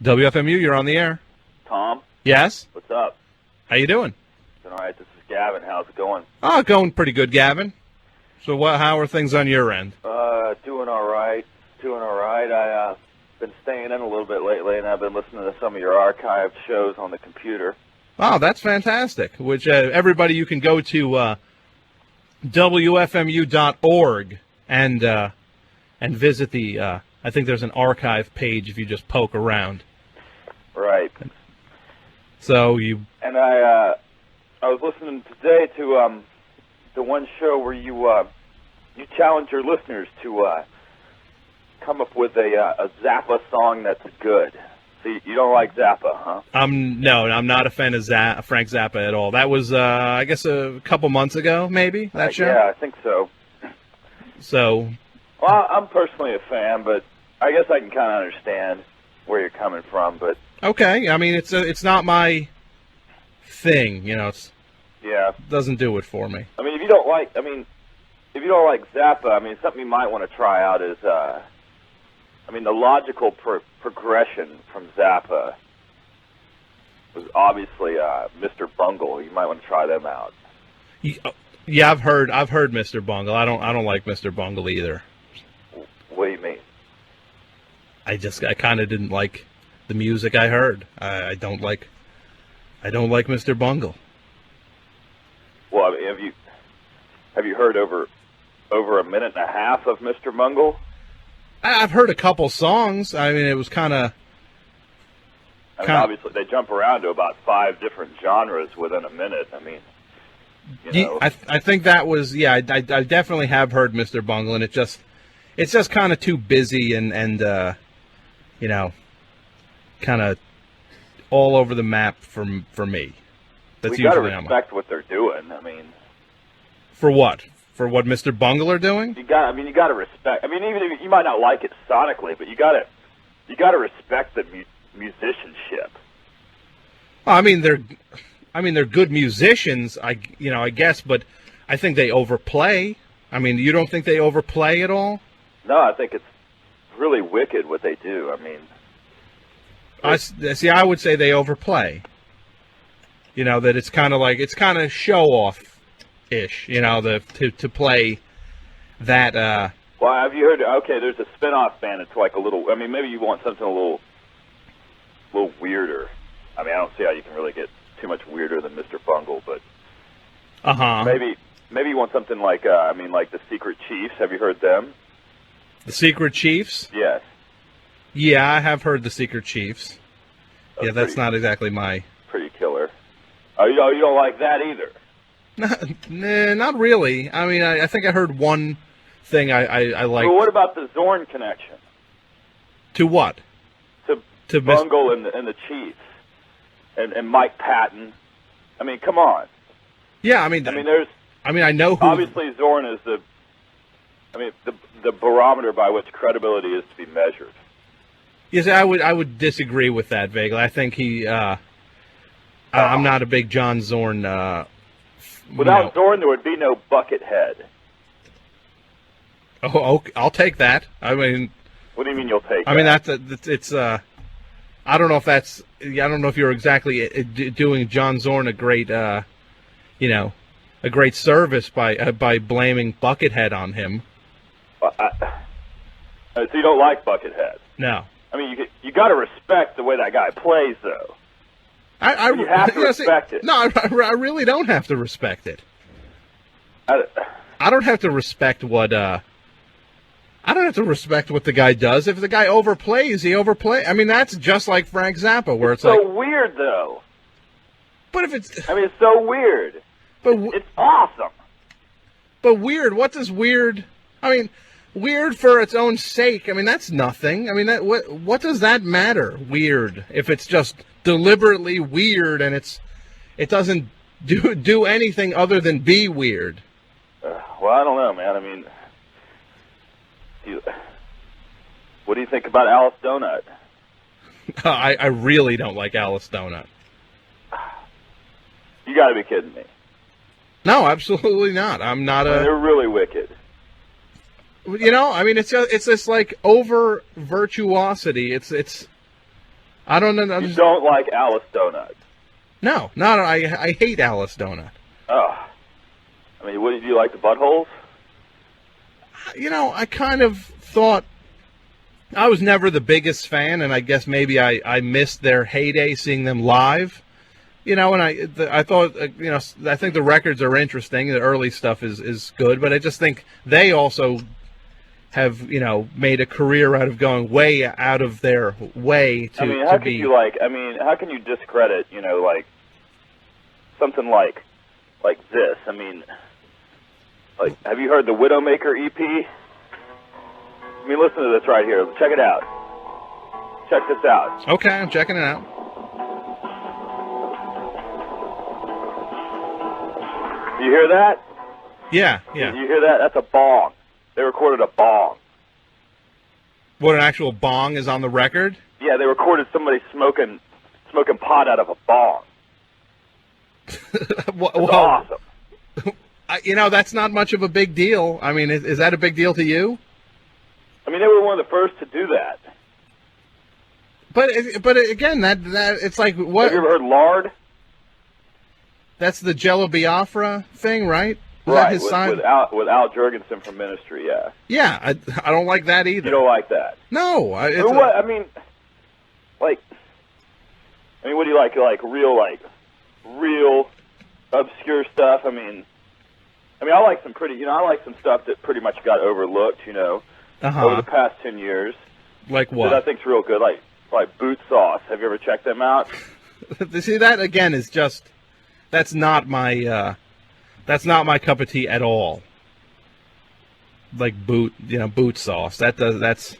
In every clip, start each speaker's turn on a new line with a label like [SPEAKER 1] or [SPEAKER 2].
[SPEAKER 1] WFMU, you're on the air.
[SPEAKER 2] Tom?
[SPEAKER 1] Yes?
[SPEAKER 2] What's up?
[SPEAKER 1] How you doing?
[SPEAKER 2] Doing all right. This is Gavin. How's it going?
[SPEAKER 1] Oh, going pretty good, Gavin. So how are things on your end?
[SPEAKER 2] Doing all right. Doing all right. I've been staying in a little bit lately, and I've been listening to some of your archived shows on the computer.
[SPEAKER 1] Oh, that's fantastic. Which everybody, you can go to WFMU.org and visit the, I think there's an archive page if you just poke around.
[SPEAKER 2] Right.
[SPEAKER 1] So you...
[SPEAKER 2] And I was listening today to the one show where you challenge your listeners to come up with a Zappa song that's good. So you don't like Zappa, huh?
[SPEAKER 1] No, I'm not a fan of Frank Zappa at all. That was, I guess, a couple months ago, maybe, that show?
[SPEAKER 2] Yeah, I think so.
[SPEAKER 1] So...
[SPEAKER 2] Well, I'm personally a fan, but I guess I can kind of understand where you're coming from, but...
[SPEAKER 1] Okay, I mean, it's not my thing, you know, it doesn't do it for me.
[SPEAKER 2] I mean, if you don't like Zappa, I mean, something you might want to try out is, the logical progression from Zappa was obviously Mr. Bungle. You might want to try them out.
[SPEAKER 1] Yeah, I've heard Mr. Bungle. I don't like Mr. Bungle either.
[SPEAKER 2] What do you mean?
[SPEAKER 1] I kind of didn't like the music I heard. I don't like Mr. Bungle.
[SPEAKER 2] Well, I mean, have you heard over a minute and a half of Mr. Bungle?
[SPEAKER 1] I've heard a couple songs. I mean, it was kind of...
[SPEAKER 2] obviously, they jump around to about 5 different genres within a minute. I mean, you know.
[SPEAKER 1] I think that was... Yeah, I definitely have heard Mr. Bungle, and it's just kind of too busy and you know, kind of all over the map for me. That's
[SPEAKER 2] you got to
[SPEAKER 1] usually
[SPEAKER 2] respect what they're doing. I mean,
[SPEAKER 1] for what? For what Mr. Bungle are doing?
[SPEAKER 2] You got to respect. I mean, even if you might not like it sonically, but you got to respect the musicianship.
[SPEAKER 1] Well, I mean, they're good musicians. I guess, but I think they overplay. I mean, you don't think they overplay at all?
[SPEAKER 2] No, I think it's really wicked what they do. I mean,
[SPEAKER 1] I would say they overplay. You know, that it's kind of show off ish. You know, to play that.
[SPEAKER 2] Well, have you heard? Okay, there's a spin-off band. It's like a little. I mean, maybe you want something a little weirder. I mean, I don't see how you can really get too much weirder than Mr. Bungle, but maybe you want something like like the Secret Chiefs. Have you heard them?
[SPEAKER 1] The Secret Chiefs?
[SPEAKER 2] Yes.
[SPEAKER 1] Yeah, I have heard the Secret Chiefs. That's not exactly my...
[SPEAKER 2] Pretty killer. Oh, you don't like that either?
[SPEAKER 1] Nah, not really. I mean, I think I heard one thing I liked.
[SPEAKER 2] Well, what about the Zorn Connection?
[SPEAKER 1] To what?
[SPEAKER 2] To Bungle and the Chiefs. And Mike Patton. I mean, come on.
[SPEAKER 1] Yeah, I mean, I know who...
[SPEAKER 2] Obviously, Zorn is the barometer by which credibility is to be measured.
[SPEAKER 1] Yes, I would disagree with that vaguely. I think he. I'm not a big John Zorn.
[SPEAKER 2] Without Zorn, there would be no Buckethead.
[SPEAKER 1] Oh, I'll take that. I mean.
[SPEAKER 2] What do you mean you'll take?
[SPEAKER 1] I mean it's. I don't know if that's. I don't know if you're exactly doing John Zorn a great. A great service by blaming Buckethead on him.
[SPEAKER 2] So you don't like Buckethead?
[SPEAKER 1] No.
[SPEAKER 2] I mean, you got to respect the way that guy plays, though. You have to respect it.
[SPEAKER 1] No, I really don't have to respect it. I don't have to respect what. I don't have to respect what the guy does. If the guy overplays, he overplays. I mean, that's just like Frank Zappa, where it's
[SPEAKER 2] so
[SPEAKER 1] like
[SPEAKER 2] weird, though.
[SPEAKER 1] But if it's,
[SPEAKER 2] I mean, it's so weird. But it's awesome.
[SPEAKER 1] But weird. What does weird? I mean. Weird for its own sake. I mean, that's nothing. I mean, what does that matter? Weird. If it's just deliberately weird and it doesn't do anything other than be weird.
[SPEAKER 2] Well, I don't know, man. I mean, what do you think about Alice Donut?
[SPEAKER 1] I really don't like Alice Donut.
[SPEAKER 2] You got to be kidding me.
[SPEAKER 1] No, absolutely not. I'm not a...
[SPEAKER 2] They're really wicked.
[SPEAKER 1] You know, I mean, it's just like over virtuosity. It's I don't know.
[SPEAKER 2] You don't like Alice Donut?
[SPEAKER 1] No, not I hate Alice Donut.
[SPEAKER 2] Oh, I mean, what do you like, the buttholes?
[SPEAKER 1] You know, I kind of thought I was never the biggest fan, and I guess maybe I missed their heyday seeing them live. You know, and I thought, you know, I think the records are interesting. The early stuff is good, but I just think they also have, you know, made a career out of going way out of their way to,
[SPEAKER 2] I mean, how
[SPEAKER 1] to be.
[SPEAKER 2] How can you discredit, you know, like something like this? I mean, like, have you heard the Widowmaker EP? I mean, listen to this right here. Check it out. Check this out.
[SPEAKER 1] Okay, I'm checking it out.
[SPEAKER 2] You hear that?
[SPEAKER 1] Yeah.
[SPEAKER 2] You hear that? That's a bong. They recorded a bong.
[SPEAKER 1] What, an actual bong is on the record?
[SPEAKER 2] Yeah, they recorded somebody smoking pot out of a bong. That's awesome.
[SPEAKER 1] You know, that's not much of a big deal. I mean, is that a big deal to you?
[SPEAKER 2] I mean, they were one of the first to do that.
[SPEAKER 1] But again, that it's like what?
[SPEAKER 2] Have you ever heard Lard?
[SPEAKER 1] That's the Jello Biafra thing, right?
[SPEAKER 2] Right,
[SPEAKER 1] his
[SPEAKER 2] with
[SPEAKER 1] sign?
[SPEAKER 2] Al Jurgensen from Ministry, yeah.
[SPEAKER 1] Yeah, I don't like that either.
[SPEAKER 2] You don't like that?
[SPEAKER 1] No.
[SPEAKER 2] What? I mean, what do you like? You like real obscure stuff? I mean, I like some I like some stuff that pretty much got overlooked, you know, over the past 10 years.
[SPEAKER 1] Like what?
[SPEAKER 2] That I think's real good, like Boot Sauce. Have you ever checked them out?
[SPEAKER 1] See, that again is just, that's not my cup of tea at all. Like Boot Sauce. I just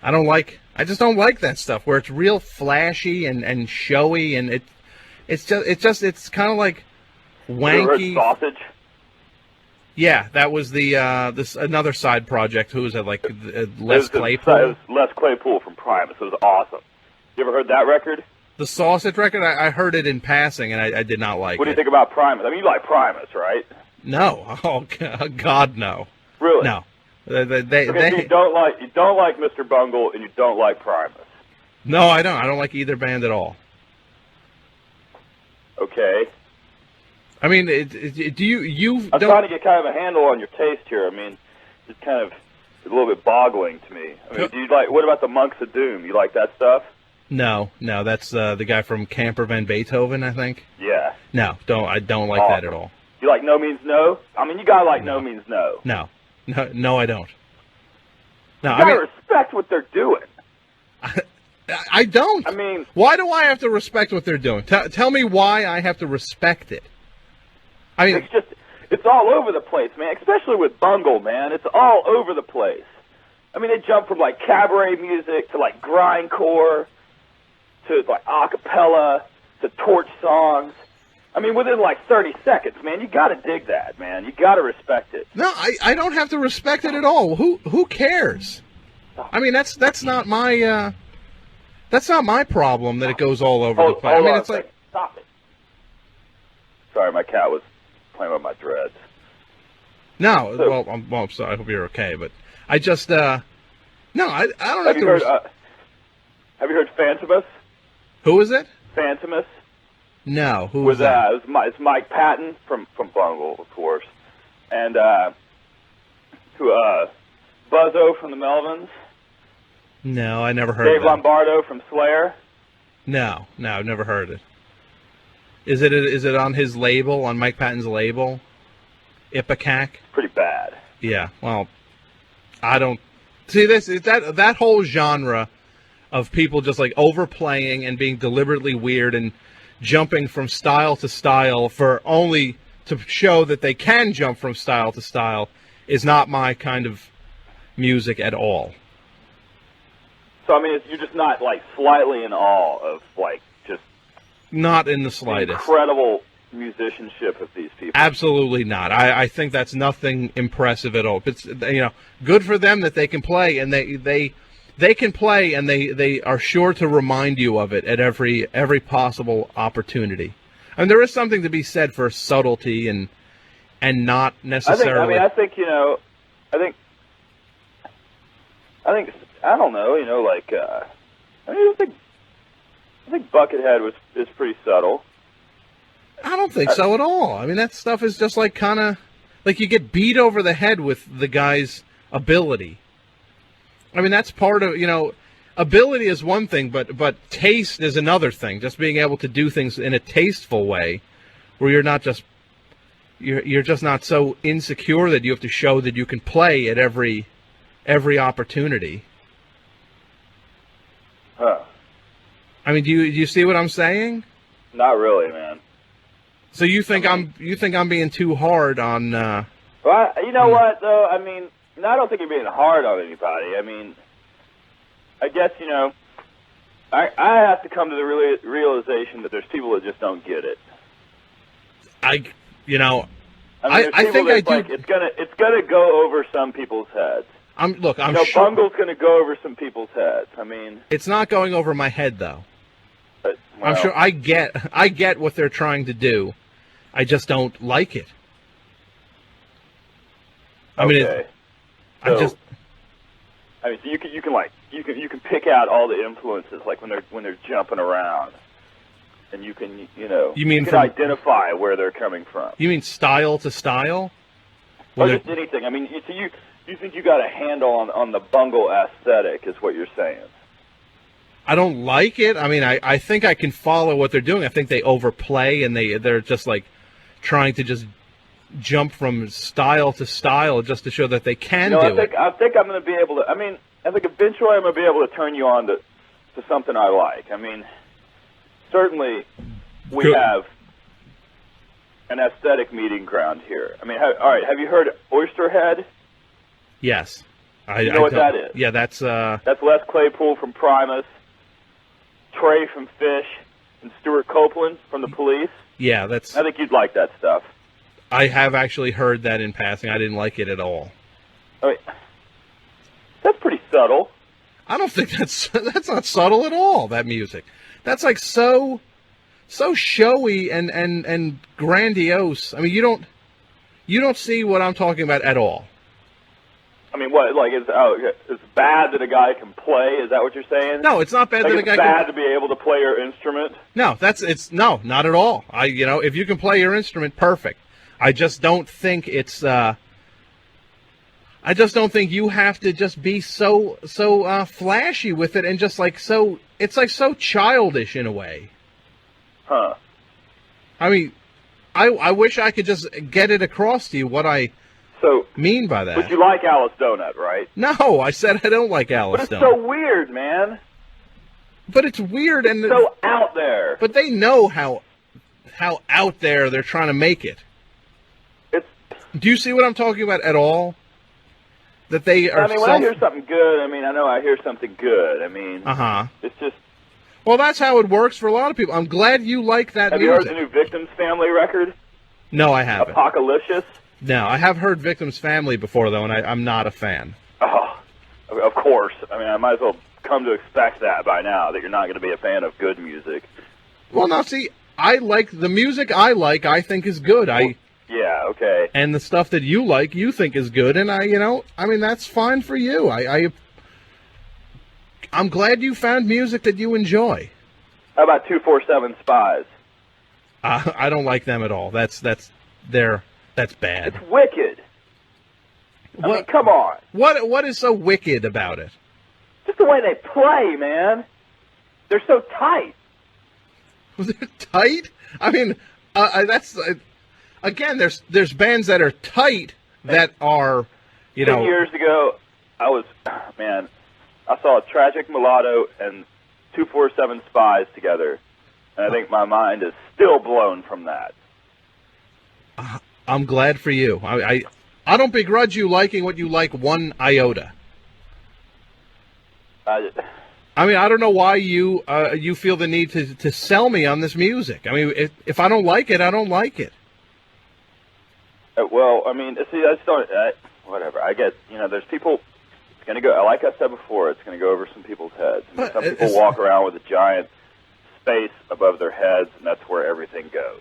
[SPEAKER 1] don't like that stuff where it's real flashy and showy, and it's kind of like wanky.
[SPEAKER 2] Have you heard Sausage?
[SPEAKER 1] Yeah, that was this another side project. Who was it? Like Les Claypool.
[SPEAKER 2] It was Les Claypool from Primus. It was awesome. You ever heard that record?
[SPEAKER 1] The Sausage record. I heard it in passing, and I did not like it.
[SPEAKER 2] What do you think about Primus? I mean, you like Primus, right?
[SPEAKER 1] No. Oh God, no.
[SPEAKER 2] Really?
[SPEAKER 1] No.
[SPEAKER 2] So you don't like Mr. Bungle, and you don't like Primus.
[SPEAKER 1] No, I don't. I don't like either band at all.
[SPEAKER 2] Okay.
[SPEAKER 1] I mean, do you?
[SPEAKER 2] I'm trying to get kind of a handle on your taste here. I mean, it's kind of a little bit boggling to me. I mean, do you like? What about the Monks of Doom? You like that stuff?
[SPEAKER 1] No. That's the guy from Camper Van Beethoven, I think.
[SPEAKER 2] Yeah.
[SPEAKER 1] No, I don't like that at all.
[SPEAKER 2] You like No Means No? I mean, you gotta like No Means No.
[SPEAKER 1] No, I don't. No,
[SPEAKER 2] you gotta respect what they're doing.
[SPEAKER 1] I don't.
[SPEAKER 2] I mean,
[SPEAKER 1] why do I have to respect what they're doing? Tell me why I have to respect it. I mean,
[SPEAKER 2] it's all over the place, man. Especially with Bungle, man. It's all over the place. I mean, they jump from like cabaret music to like grindcore to like a cappella to torch songs. I mean, within like 30 seconds, man. You gotta dig that, man. You gotta respect it.
[SPEAKER 1] No, I don't have to respect it at all. Who cares? I mean, that's not my problem that it goes all over the place. I mean, it's like,
[SPEAKER 2] stop it. Sorry, my cat was playing with my dreads.
[SPEAKER 1] No, well, I'm sorry. I hope you're okay, but I just no, I don't have to.
[SPEAKER 2] Have you heard Phantomus?
[SPEAKER 1] Who is it?
[SPEAKER 2] Phantomus.
[SPEAKER 1] No, who was that?
[SPEAKER 2] It's Mike Patton from Bungle, of course, and Buzzo from the Melvins.
[SPEAKER 1] No, I never heard
[SPEAKER 2] Dave
[SPEAKER 1] of that.
[SPEAKER 2] Lombardo from Slayer.
[SPEAKER 1] No, I've never heard it. Is it on his label, on Mike Patton's label? Ipecac?
[SPEAKER 2] Pretty bad.
[SPEAKER 1] Yeah, well, I don't see this. That whole genre of people just like overplaying and being deliberately weird and jumping from style to style for only to show that they can jump from style to style is not my kind of music at all.
[SPEAKER 2] So I mean, you're just not like slightly in awe of like just
[SPEAKER 1] not in the slightest
[SPEAKER 2] the incredible musicianship of these people.
[SPEAKER 1] Absolutely not. I think that's nothing impressive at all. It's good for them that they can play, and they can play, and they are sure to remind you of it at every possible opportunity. And there is something to be said for subtlety and not necessarily.
[SPEAKER 2] I think I don't know. I think I think Buckethead is pretty subtle.
[SPEAKER 1] I don't think so at all. I mean, that stuff is just like kind of like you get beat over the head with the guy's ability. I mean, that's part of, ability is one thing, but taste is another thing. Just being able to do things in a tasteful way where you're just not so insecure that you have to show that you can play at every opportunity.
[SPEAKER 2] Huh.
[SPEAKER 1] I mean, do you see what I'm saying?
[SPEAKER 2] Not really, man.
[SPEAKER 1] So you think I'm being too hard on?
[SPEAKER 2] Well, you know what though? I mean, I don't think you're being hard on anybody. I mean, I guess I have to come to the realization that there's people that just don't get it.
[SPEAKER 1] I
[SPEAKER 2] mean, I
[SPEAKER 1] think I do.
[SPEAKER 2] Like, it's gonna go over some people's heads.
[SPEAKER 1] I'm sure
[SPEAKER 2] Bungle's gonna go over some people's heads. I mean,
[SPEAKER 1] it's not going over my head though.
[SPEAKER 2] But,
[SPEAKER 1] I'm sure I get what they're trying to do. I just don't like it. I mean,
[SPEAKER 2] so you can pick out all the influences, like when they're jumping around, and you can identify where they're coming from.
[SPEAKER 1] You mean style to style?
[SPEAKER 2] Or just anything. I mean, you think you got a handle on the Bungle aesthetic, is what you're saying?
[SPEAKER 1] I don't like it. I mean, I think I can follow what they're doing. I think they overplay, and they're just like trying to just jump from style to style just to show that they can do it.
[SPEAKER 2] I think I'm going to be able to. I mean, I think eventually I'm going to be able to turn you on to something I like. I mean, certainly we have an aesthetic meeting ground here. I mean, all right. Have you heard Oysterhead?
[SPEAKER 1] Yes.
[SPEAKER 2] You know what that is?
[SPEAKER 1] Yeah, that's
[SPEAKER 2] Les Claypool from Primus, Trey from Fish, and Stuart Copeland from the Police.
[SPEAKER 1] Yeah,
[SPEAKER 2] I think you'd like that stuff.
[SPEAKER 1] I have actually heard that in passing. I didn't like it at all.
[SPEAKER 2] I mean, that's pretty subtle.
[SPEAKER 1] I don't think that's not subtle at all, that music. That's like so showy and grandiose. I mean, you don't see what I'm talking about at all.
[SPEAKER 2] I mean, what, like, it's bad that a guy can play? Is that what you're saying?
[SPEAKER 1] No, it's not bad that a guy can...
[SPEAKER 2] It's bad to be able to play your instrument?
[SPEAKER 1] No, no, not at all. If you can play your instrument, perfect. I just don't think it's, I just don't think you have to just be so flashy with it and just it's like so childish in a way.
[SPEAKER 2] Huh.
[SPEAKER 1] I mean, I wish I could just get it across to you what I mean by that.
[SPEAKER 2] But you like Alice Donut, right?
[SPEAKER 1] No, I said I don't like Alice Donut.
[SPEAKER 2] But it's so weird, man.
[SPEAKER 1] But it's weird and
[SPEAKER 2] so out there.
[SPEAKER 1] But they know how out there they're trying to make it. Do you see what I'm talking about at all? That they are.
[SPEAKER 2] I mean, when I hear something good, I know I hear something good. I mean, it's just.
[SPEAKER 1] Well, that's how it works for a lot of people. I'm glad you like that music.
[SPEAKER 2] Have you heard the new Victims Family record?
[SPEAKER 1] No, I haven't.
[SPEAKER 2] Apocalypse?
[SPEAKER 1] No, I have heard Victims Family before, though, and I'm not a fan.
[SPEAKER 2] Oh, of course. I mean, I might as well come to expect that by now, that you're not going to be a fan of good music.
[SPEAKER 1] Well, now, see, I like the music I think is good.
[SPEAKER 2] Yeah, okay.
[SPEAKER 1] And the stuff that you like, you think is good, and that's fine for you. I'm glad you found music that you enjoy.
[SPEAKER 2] How about 247 Spies?
[SPEAKER 1] I don't like them at all. That's bad.
[SPEAKER 2] It's wicked. I mean, come on.
[SPEAKER 1] What is so wicked about it?
[SPEAKER 2] Just the way they play, man. They're so tight.
[SPEAKER 1] They're tight? I mean, that's... Again, there's bands that are tight that are,
[SPEAKER 2] 10 years ago, I saw Tragic Mulatto and 247 Spies together, and I think my mind is still blown from that.
[SPEAKER 1] I'm glad for you. I don't begrudge you liking what you like one iota. I don't know why you feel the need to sell me on this music. I mean, if I don't like it, I don't like it.
[SPEAKER 2] Well, I mean, see, I just don't, whatever. I guess, there's people, it's going to go, like I said before, it's going to go over some people's heads. Some people walk around with a giant space above their heads, and that's where everything goes.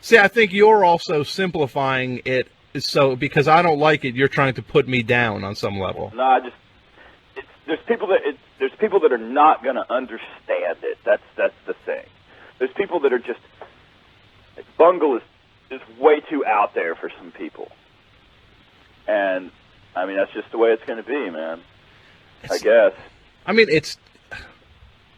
[SPEAKER 1] See, I think you're also simplifying it, so because I don't like it, you're trying to put me down on some level.
[SPEAKER 2] No, there's people that, there's people that are not going to understand it. That's the thing. There's people that are just, Bungle is way too out there for some people. And, I mean, that's just the way it's going to be, man. I guess.
[SPEAKER 1] I mean,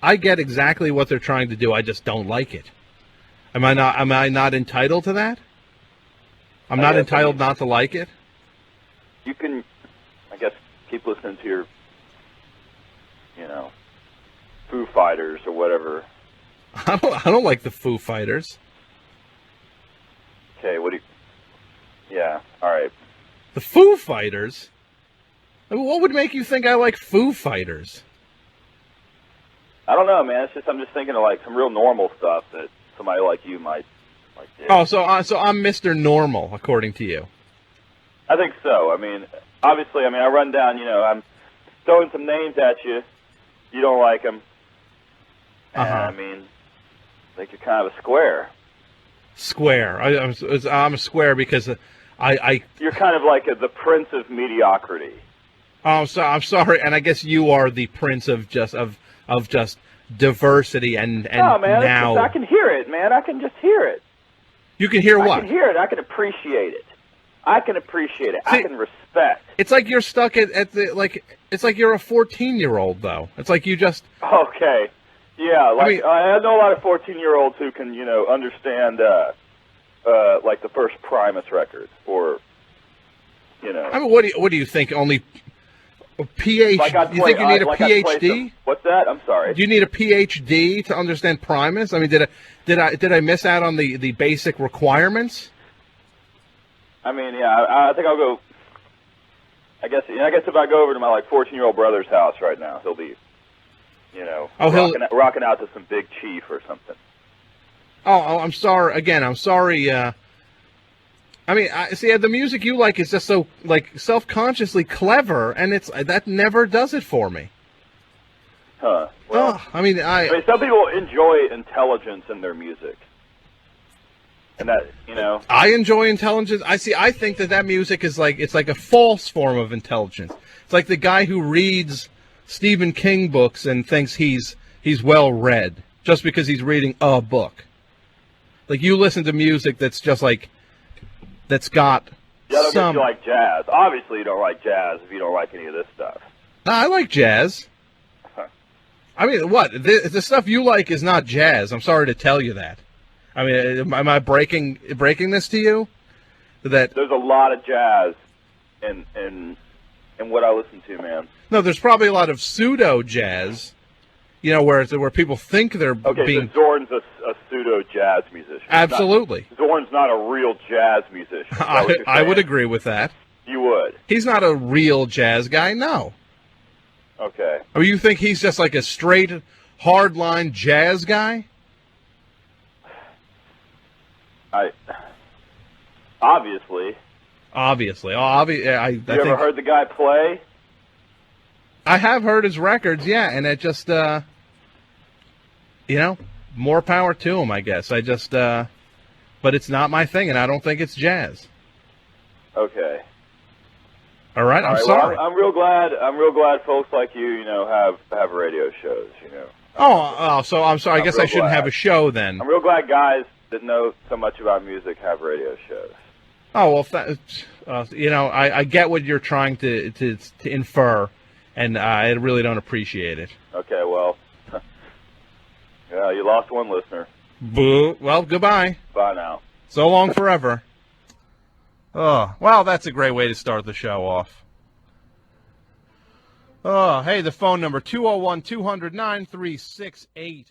[SPEAKER 1] I get exactly what they're trying to do. I just don't like it. Am I not entitled to that? I'm not entitled not to like it?
[SPEAKER 2] You can, I guess, keep listening to your, Foo Fighters or whatever.
[SPEAKER 1] I don't like the Foo Fighters.
[SPEAKER 2] Okay, yeah, all right.
[SPEAKER 1] The Foo Fighters? I mean, what would make you think I like Foo Fighters?
[SPEAKER 2] I don't know, man. I'm just thinking of like some real normal stuff that somebody like you might do.
[SPEAKER 1] Oh, so I'm Mr. Normal, according to you.
[SPEAKER 2] I think so. I mean, obviously, I run down, I'm throwing some names at you. You don't like them. And, I think you're kind of a square.
[SPEAKER 1] Square. I'm a square because
[SPEAKER 2] You're kind of like the prince of mediocrity.
[SPEAKER 1] Oh, so I'm sorry, and I guess you are the prince of just diversity and
[SPEAKER 2] no, man,
[SPEAKER 1] now
[SPEAKER 2] I can hear it, man. I can just hear it.
[SPEAKER 1] You can hear what?
[SPEAKER 2] I can hear it. I can appreciate it. I can respect.
[SPEAKER 1] It's like you're stuck at the like. It's like you're a 14-year-old though. It's like you just.
[SPEAKER 2] Okay. Yeah, I know a lot of 14-year-olds who can, understand, like the first Primus record, or,
[SPEAKER 1] I mean, what do you think? Only a PhD? You think you need a PhD?
[SPEAKER 2] What's that? I'm sorry.
[SPEAKER 1] Do you need a PhD to understand Primus? I mean, did I miss out on the basic requirements?
[SPEAKER 2] I mean, yeah, I think I'll go. I guess if I go over to my 14-year-old brother's house right now, he'll be. Rocking out to some Big Chief or something.
[SPEAKER 1] Oh, I'm sorry. Again, I'm sorry. I mean, see, the music you like is just so self-consciously clever, and that never does it for me.
[SPEAKER 2] Huh. Well,
[SPEAKER 1] I mean,
[SPEAKER 2] some people enjoy intelligence in their music, and that
[SPEAKER 1] I enjoy intelligence. I think that music is it's like a false form of intelligence. It's like the guy who reads Stephen King books and thinks he's well read just because he's reading a book. Like you listen to music that's just that's got
[SPEAKER 2] don't
[SPEAKER 1] some.
[SPEAKER 2] You like jazz. Obviously, you don't like jazz if you don't like any of this stuff.
[SPEAKER 1] No, I like jazz. I mean, what the stuff you like is not jazz. I'm sorry to tell you that. I mean, am I breaking this to you? That
[SPEAKER 2] there's a lot of jazz in what I listen to, man.
[SPEAKER 1] No, there's probably a lot of pseudo jazz, where people think they're being.
[SPEAKER 2] So Zorn's a pseudo jazz musician.
[SPEAKER 1] Absolutely.
[SPEAKER 2] Zorn's not a real jazz musician.
[SPEAKER 1] I would agree with that.
[SPEAKER 2] You would.
[SPEAKER 1] He's not a real jazz guy. No.
[SPEAKER 2] Okay.
[SPEAKER 1] Or you think he's just like a straight, hardline jazz guy?
[SPEAKER 2] Obviously.
[SPEAKER 1] You
[SPEAKER 2] ever heard the guy play?
[SPEAKER 1] I have heard his records, yeah, and it just, more power to him, I guess. But it's not my thing, and I don't think it's jazz.
[SPEAKER 2] Okay.
[SPEAKER 1] All right, I'm sorry.
[SPEAKER 2] Well, I'm real glad folks like you, have radio shows,
[SPEAKER 1] Oh, so I'm sorry. I guess I shouldn't have a show then.
[SPEAKER 2] I'm real glad guys that know so much about music have radio shows.
[SPEAKER 1] Oh, well, I get what you're trying to infer, and I really don't appreciate it.
[SPEAKER 2] Okay, well, yeah, you lost one listener.
[SPEAKER 1] Boo. Well, goodbye.
[SPEAKER 2] Bye now.
[SPEAKER 1] So long forever. Oh, well, that's a great way to start the show off. Oh, hey, the phone number, 201-200-9368.